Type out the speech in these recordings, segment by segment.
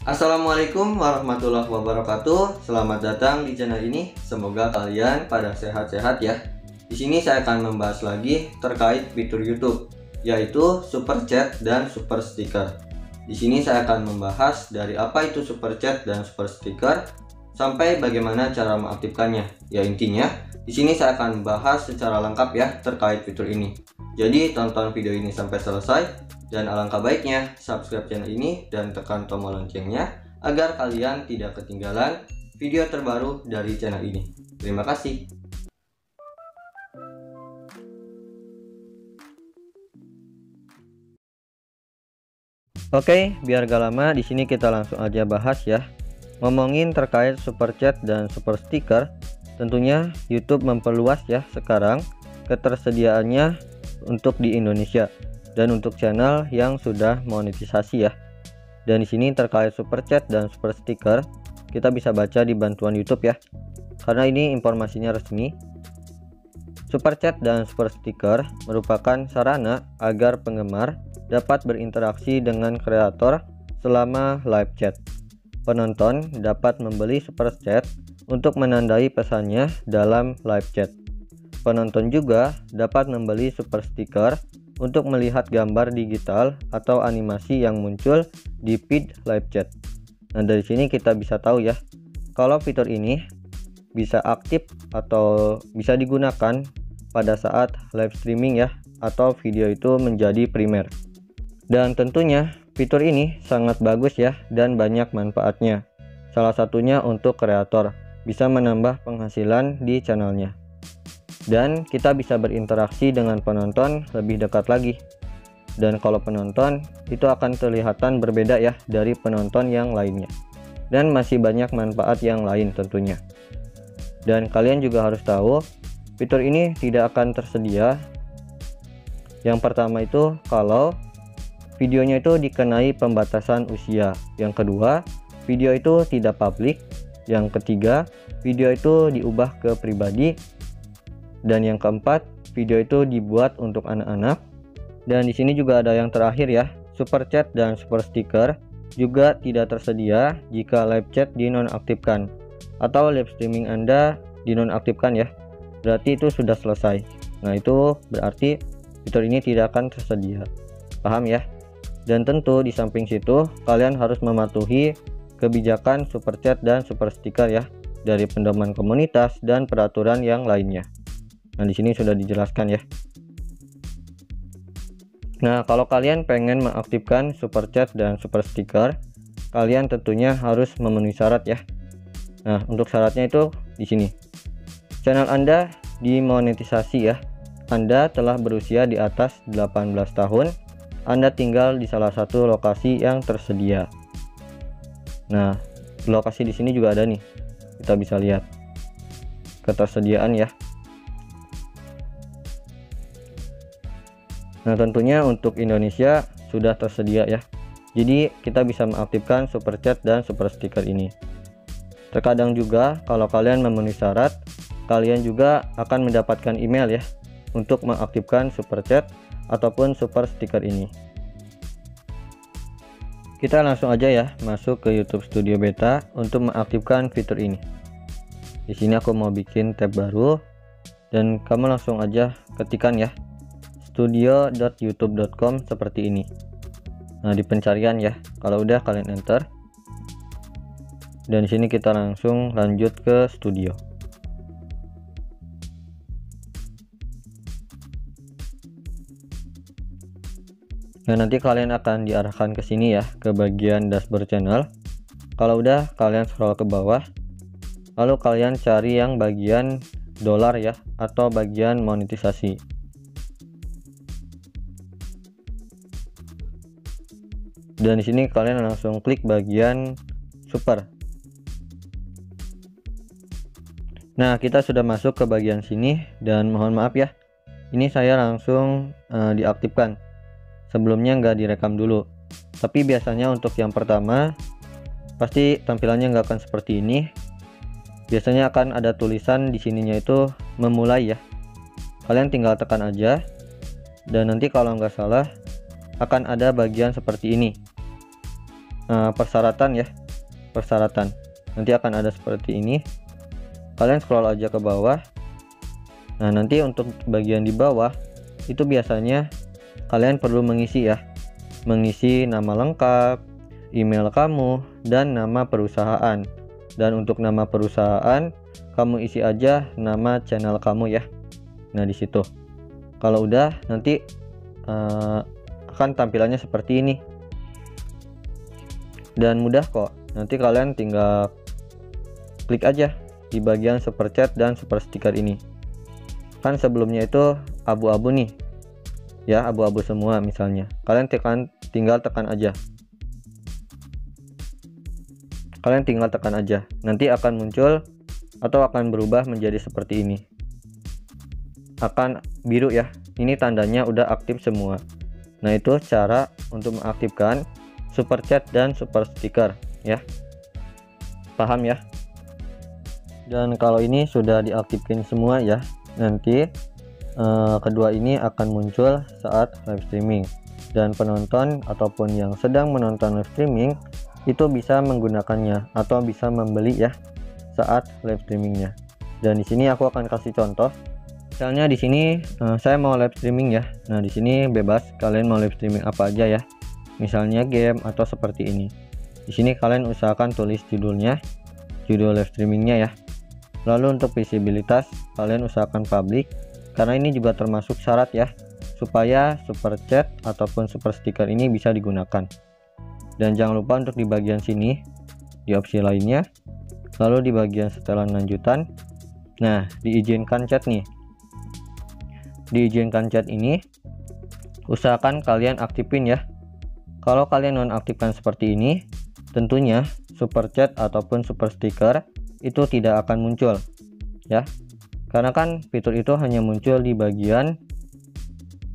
Assalamualaikum warahmatullahi wabarakatuh. Selamat datang di channel ini. Semoga kalian pada sehat-sehat ya. Di sini saya akan membahas lagi terkait fitur YouTube, yaitu super chat dan super sticker. Di sini saya akan membahas dari apa itu super chat dan super sticker sampai bagaimana cara mengaktifkannya. Ya intinya, di sini saya akan membahas secara lengkap ya terkait fitur ini. Jadi tonton video ini sampai selesai. Dan alangkah baiknya subscribe channel ini dan tekan tombol loncengnya agar kalian tidak ketinggalan video terbaru dari channel ini. Terima kasih. Oke, biar gak lama di sini kita langsung aja bahas ya. Ngomongin terkait super chat dan super sticker, tentunya YouTube memperluas ya sekarang ketersediaannya untuk di Indonesia dan untuk channel yang sudah monetisasi ya. Dan di sini terkait super chat dan super sticker kita bisa baca di bantuan YouTube ya, karena ini informasinya resmi. Super chat dan super sticker merupakan sarana agar penggemar dapat berinteraksi dengan kreator selama live chat. Penonton dapat membeli super chat untuk menandai pesannya dalam live chat. Penonton juga dapat membeli super sticker untuk melihat gambar digital atau animasi yang muncul di feed live chat. Nah, dari sini kita bisa tahu ya, kalau fitur ini bisa aktif atau bisa digunakan pada saat live streaming ya, atau video itu menjadi primer. Dan tentunya fitur ini sangat bagus ya dan banyak manfaatnya. Salah satunya untuk kreator, bisa menambah penghasilan di channelnya. Dan kita bisa berinteraksi dengan penonton lebih dekat lagi. Dan kalau penonton itu akan kelihatan berbeda ya dari penonton yang lainnya. Dan masih banyak manfaat yang lain tentunya. Dan kalian juga harus tahu, fitur ini tidak akan tersedia. Yang pertama itu kalau videonya itu dikenai pembatasan usia. Yang kedua, video itu tidak publik. Yang ketiga, video itu diubah ke pribadi. Dan yang keempat, video itu dibuat untuk anak-anak. Dan di sini juga ada yang terakhir ya, super chat dan super sticker juga tidak tersedia jika live chat dinonaktifkan atau live streaming Anda dinonaktifkan ya. Berarti itu sudah selesai. Nah, itu berarti fitur ini tidak akan tersedia. Paham ya? Dan tentu di samping situ kalian harus mematuhi kebijakan super chat dan super sticker ya dari pedoman komunitas dan peraturan yang lainnya. Nah, di sini sudah dijelaskan ya. Nah, kalau kalian pengen mengaktifkan super chat dan super sticker, kalian tentunya harus memenuhi syarat ya. Nah, untuk syaratnya itu di sini. Channel Anda dimonetisasi ya. Anda telah berusia di atas 18 tahun. Anda tinggal di salah satu lokasi yang tersedia. Nah, lokasi di sini juga ada nih. Kita bisa lihat ketersediaan ya. Nah, tentunya untuk Indonesia sudah tersedia ya. Jadi kita bisa mengaktifkan super chat dan super sticker ini. Terkadang juga kalau kalian memenuhi syarat, kalian juga akan mendapatkan email ya untuk mengaktifkan super chat ataupun super sticker ini. Kita langsung aja ya masuk ke YouTube Studio Beta untuk mengaktifkan fitur ini. Di sini aku mau bikin tab baru dan kamu langsung aja ketikkan ya studio.youtube.com seperti ini. Nah, di pencarian ya, kalau udah kalian enter. Dan di sini kita langsung lanjut ke studio. Nah, nanti kalian akan diarahkan ke sini ya, ke bagian dashboard channel. Kalau udah kalian scroll ke bawah, lalu kalian cari yang bagian dolar ya, atau bagian monetisasi. Dan di sini kalian langsung klik bagian super. Nah, kita sudah masuk ke bagian sini dan mohon maaf ya, ini saya langsung diaktifkan. Sebelumnya nggak direkam dulu. Tapi biasanya untuk yang pertama pasti tampilannya nggak akan seperti ini. Biasanya akan ada tulisan di sininya itu memulai ya. Kalian tinggal tekan aja. Dan nanti kalau nggak salah akan ada bagian seperti ini. persyaratan ya, persyaratan. Nanti akan ada seperti ini. Kalian scroll aja ke bawah. Nah, nanti untuk bagian di bawah itu biasanya kalian perlu mengisi ya, mengisi nama lengkap, email kamu, dan nama perusahaan. Dan untuk nama perusahaan kamu isi aja nama channel kamu ya. Nah, di situ. Kalau udah, nanti akan tampilannya seperti ini. Dan mudah kok. Nanti kalian tinggal klik aja di bagian super chat dan super sticker ini. Kan sebelumnya itu abu-abu nih. Ya, abu-abu semua misalnya. Kalian tinggal tekan aja. Kalian tinggal tekan aja. Nanti akan muncul atau akan berubah menjadi seperti ini. Akan biru ya. Ini tandanya udah aktif semua. Nah, itu cara untuk mengaktifkan super chat dan super sticker ya. Paham ya? Dan kalau ini sudah diaktifkan semua ya, nanti kedua ini akan muncul saat live streaming. Dan penonton ataupun yang sedang menonton live streaming itu bisa menggunakannya atau bisa membeli ya saat live streamingnya. Dan di sini aku akan kasih contoh. Misalnya di sini saya mau live streaming ya. Nah, di sini bebas kalian mau live streaming apa aja ya. Misalnya game atau seperti ini. Di sini kalian usahakan tulis judulnya, judul live streamingnya ya. Lalu untuk visibilitas kalian usahakan public, karena ini juga termasuk syarat ya, supaya super chat ataupun super sticker ini bisa digunakan. Dan jangan lupa untuk di bagian sini, di opsi lainnya, lalu di bagian setelan lanjutan, nah diizinkan chat nih. Diizinkan chat ini usahakan kalian aktifin ya. Kalau kalian nonaktifkan seperti ini, tentunya super chat ataupun super sticker itu tidak akan muncul ya, karena kan fitur itu hanya muncul di bagian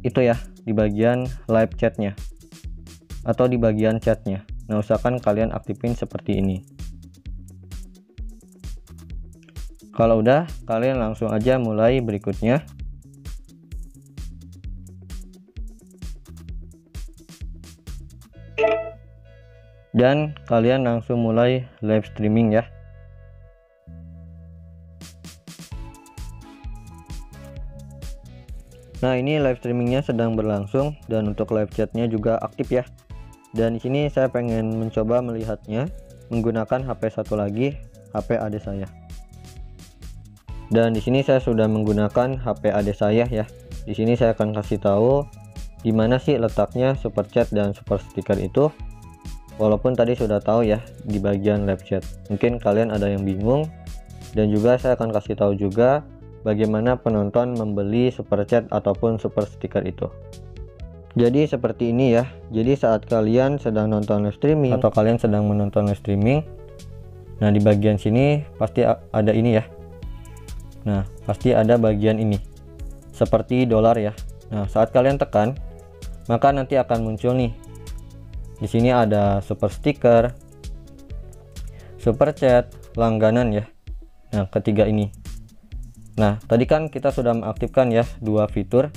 itu ya, di bagian live chatnya atau di bagian chatnya. Nah, usahakan kalian aktifin seperti ini. Kalau udah, kalian langsung aja mulai berikutnya. Dan kalian langsung mulai live streaming ya. Nah, ini live streamingnya sedang berlangsung dan untuk live chatnya juga aktif ya. Dan di sini saya pengen mencoba melihatnya menggunakan HP satu lagi, HP adik saya. Dan di sini saya sudah menggunakan HP adik saya ya. Di sini saya akan kasih tahu di mana sih letaknya super chat dan super sticker itu. Walaupun tadi sudah tahu ya di bagian live chat. Mungkin kalian ada yang bingung, dan juga saya akan kasih tahu juga bagaimana penonton membeli super chat ataupun super sticker itu. Jadi seperti ini ya. Jadi saat kalian sedang nonton live streaming atau kalian sedang menonton live streaming, nah di bagian sini pasti ada ini ya. Nah, pasti ada bagian ini seperti dolar ya. Nah, saat kalian tekan, maka nanti akan muncul nih. Di sini ada super sticker, super chat, langganan ya. Nah, ketiga ini. Nah, tadi kan kita sudah mengaktifkan ya dua fitur.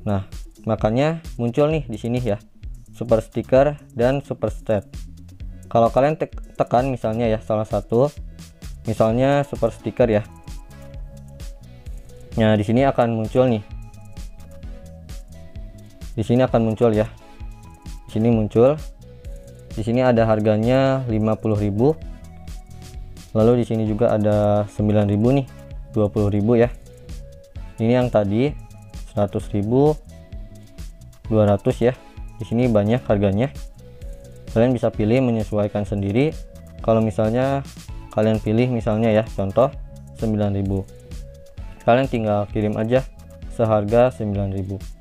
Nah, makanya muncul nih di sini ya, super sticker dan super chat. Kalau kalian tekan misalnya ya salah satu, misalnya super sticker ya. Nah, di sini akan muncul nih. Di sini akan muncul ya. Di sini muncul. Di sini ada harganya 50.000. Lalu di sini juga ada 9.000 nih, 20.000 ya. Ini yang tadi 100.000, 200 ya. Di sini banyak harganya. Kalian bisa pilih menyesuaikan sendiri. Kalau misalnya kalian pilih misalnya ya, contoh 9.000. Kalian tinggal kirim aja seharga 9.000.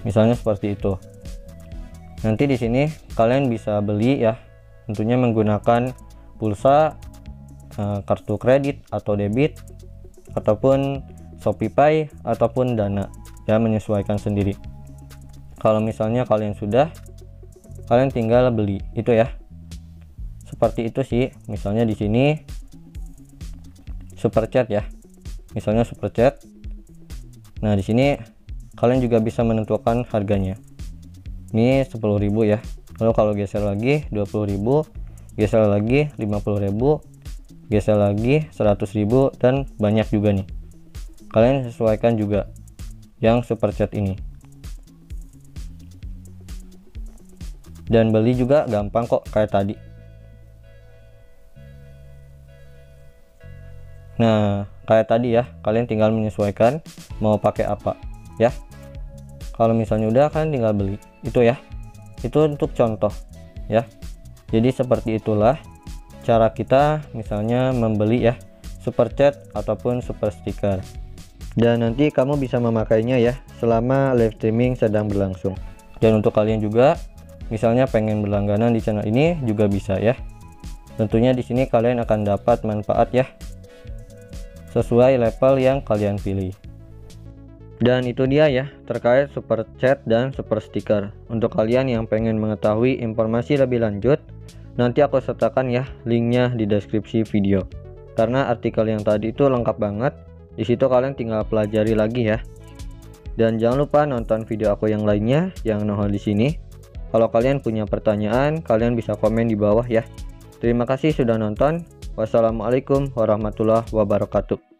Misalnya seperti itu. Nanti di sini kalian bisa beli ya, tentunya menggunakan pulsa, kartu kredit atau debit, ataupun ShopeePay ataupun Dana ya, menyesuaikan sendiri. Kalau misalnya kalian sudah, kalian tinggal beli itu ya. Seperti itu sih. Misalnya di sini super chat ya. Misalnya super chat. Nah, di sini kalian juga bisa menentukan harganya. Ini 10.000 ya. Lalu kalau geser lagi 20.000, geser lagi 50.000, geser lagi 100.000, dan banyak juga nih. Kalian sesuaikan juga yang super chat ini. Dan beli juga gampang kok kayak tadi. Nah, kayak tadi ya, kalian tinggal menyesuaikan mau pakai apa ya. Kalau misalnya udah, kan tinggal beli itu ya. Itu untuk contoh ya. Jadi seperti itulah cara kita misalnya membeli ya super chat ataupun super stiker. Dan nanti kamu bisa memakainya ya selama live streaming sedang berlangsung. Dan untuk kalian juga misalnya pengen berlangganan di channel ini juga bisa ya. Tentunya di sini kalian akan dapat manfaat ya sesuai level yang kalian pilih. Dan itu dia ya terkait super chat dan super stiker. Untuk kalian yang pengen mengetahui informasi lebih lanjut, nanti aku sertakan ya linknya di deskripsi video. Karena artikel yang tadi itu lengkap banget. Di situ kalian tinggal pelajari lagi ya. Dan jangan lupa nonton video aku yang lainnya yang nongol di sini. Kalau kalian punya pertanyaan, kalian bisa komen di bawah ya. Terima kasih sudah nonton. Wassalamualaikum warahmatullahi wabarakatuh.